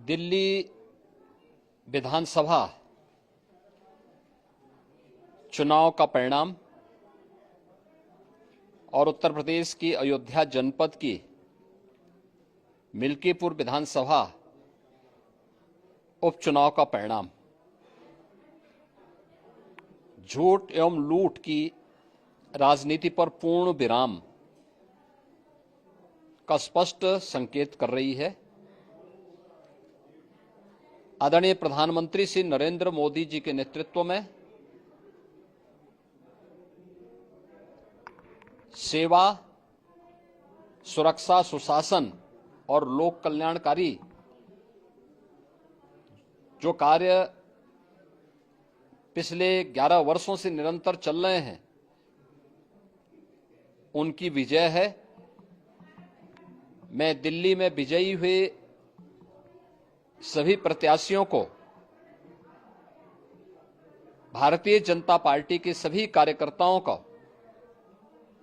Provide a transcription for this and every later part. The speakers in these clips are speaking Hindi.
दिल्ली विधानसभा चुनाव का परिणाम और उत्तर प्रदेश की अयोध्या जनपद की मिल्कीपुर विधानसभा उपचुनाव का परिणाम झूठ एवं लूट की राजनीति पर पूर्ण विराम का स्पष्ट संकेत कर रही है। आदरणीय प्रधानमंत्री श्री नरेंद्र मोदी जी के नेतृत्व में सेवा, सुरक्षा, सुशासन और लोक कल्याणकारी जो कार्य पिछले 11 वर्षों से निरंतर चल रहे हैं, उनकी विजय है। मैं दिल्ली में विजयी हुए सभी प्रत्याशियों को, भारतीय जनता पार्टी के सभी कार्यकर्ताओं को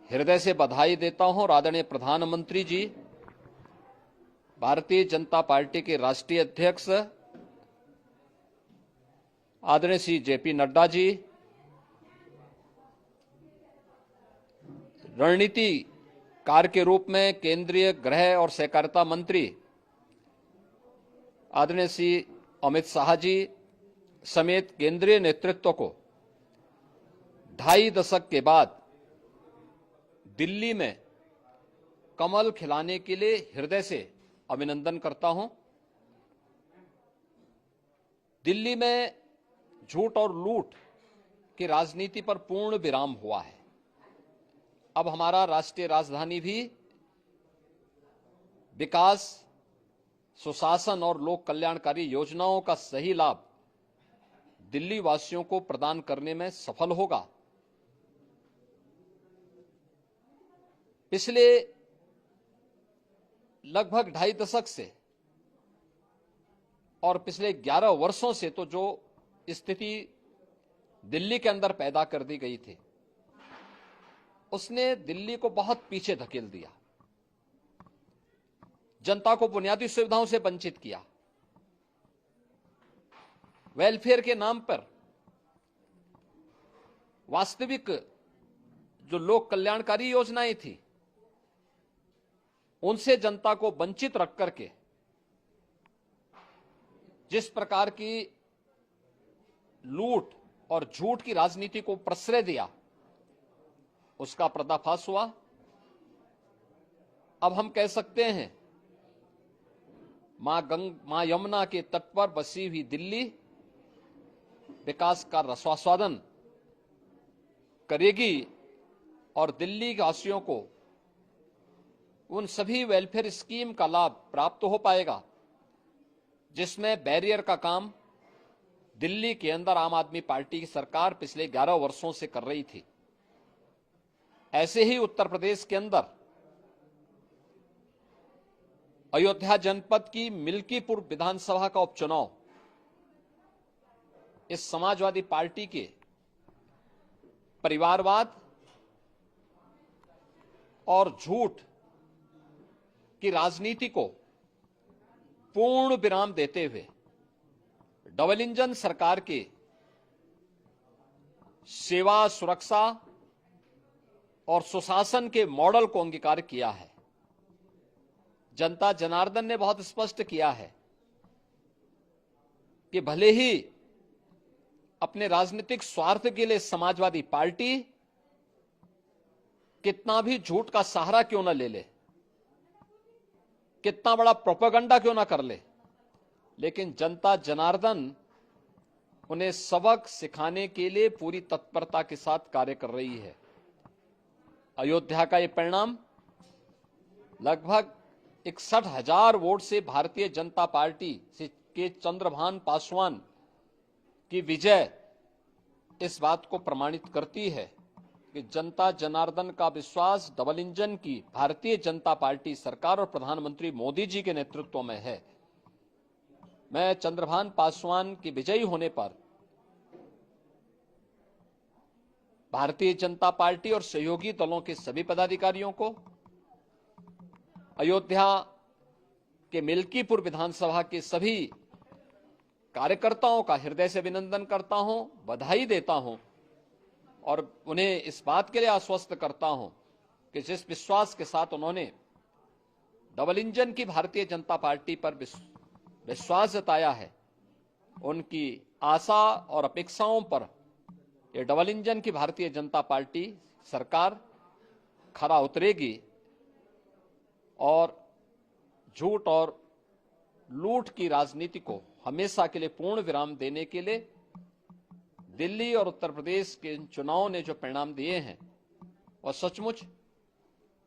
हृदय से बधाई देता हूं और आदरणीय प्रधानमंत्री जी, भारतीय जनता पार्टी के राष्ट्रीय अध्यक्ष आदरणीय श्री जेपी नड्डा जी, रणनीतिकार के रूप में केंद्रीय गृह और सहकारिता मंत्री आदरणीय श्री अमित शाह जी समेत केंद्रीय नेतृत्व को 2.5 दशक के बाद दिल्ली में कमल खिलाने के लिए हृदय से अभिनंदन करता हूं। दिल्ली में झूठ और लूट की राजनीति पर पूर्ण विराम हुआ है। अब हमारा राष्ट्रीय राजधानी भी विकास, सुशासन और लोक कल्याणकारी योजनाओं का सही लाभ दिल्ली वासियों को प्रदान करने में सफल होगा। पिछले लगभग 2.5 दशक से और पिछले 11 वर्षों से तो जो स्थिति दिल्ली के अंदर पैदा कर दी गई थी, उसने दिल्ली को बहुत पीछे धकेल दिया, जनता को बुनियादी सुविधाओं से वंचित किया, वेलफेयर के नाम पर वास्तविक जो लोक कल्याणकारी योजनाएं थी उनसे जनता को वंचित रख करके जिस प्रकार की लूट और झूठ की राजनीति को प्रश्रय दिया, उसका पर्दाफाश हुआ। अब हम कह सकते हैं मां यमुना के तट पर बसी हुई दिल्ली विकास का रसास्वादन करेगी और दिल्ली वासियों को उन सभी वेलफेयर स्कीम का लाभ प्राप्त हो पाएगा जिसमें बैरियर का काम दिल्ली के अंदर आम आदमी पार्टी की सरकार पिछले 11 वर्षों से कर रही थी। ऐसे ही उत्तर प्रदेश के अंदर अयोध्या जनपद की मिल्कीपुर विधानसभा का उपचुनाव इस समाजवादी पार्टी के परिवारवाद और झूठ की राजनीति को पूर्ण विराम देते हुए डबल इंजन सरकार के सेवा, सुरक्षा और सुशासन के मॉडल को अंगीकार किया है। जनता जनार्दन ने बहुत स्पष्ट किया है कि भले ही अपने राजनीतिक स्वार्थ के लिए समाजवादी पार्टी कितना भी झूठ का सहारा क्यों न ले ले, कितना बड़ा प्रोपेगेंडा क्यों ना कर ले, लेकिन जनता जनार्दन उन्हें सबक सिखाने के लिए पूरी तत्परता के साथ कार्य कर रही है। अयोध्या का ये परिणाम लगभग 61,000 वोट से भारतीय जनता पार्टी के चंद्रभान पासवान की विजय इस बात को प्रमाणित करती है कि जनता जनार्दन का विश्वास डबल इंजन की भारतीय जनता पार्टी सरकार और प्रधानमंत्री मोदी जी के नेतृत्व में है। मैं चंद्रभान पासवान की विजयी होने पर भारतीय जनता पार्टी और सहयोगी दलों के सभी पदाधिकारियों को, अयोध्या कि मिल्कीपुर विधानसभा के सभी कार्यकर्ताओं का हृदय से अभिनंदन करता हूं, बधाई देता हूं और उन्हें इस बात के लिए आश्वस्त करता हूं कि जिस विश्वास के साथ उन्होंने डबल इंजन की भारतीय जनता पार्टी पर विश्वास जताया है, उनकी आशा और अपेक्षाओं पर ये डबल इंजन की भारतीय जनता पार्टी सरकार खरा उतरेगी और झूठ और लूट की राजनीति को हमेशा के लिए पूर्ण विराम देने के लिए दिल्ली और उत्तर प्रदेश के चुनावों ने जो परिणाम दिए हैं वह सचमुच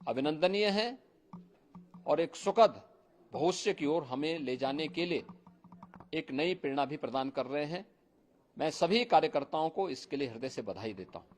अभिनंदनीय है और एक सुखद भविष्य की ओर हमें ले जाने के लिए एक नई प्रेरणा भी प्रदान कर रहे हैं। मैं सभी कार्यकर्ताओं को इसके लिए हृदय से बधाई देता हूं।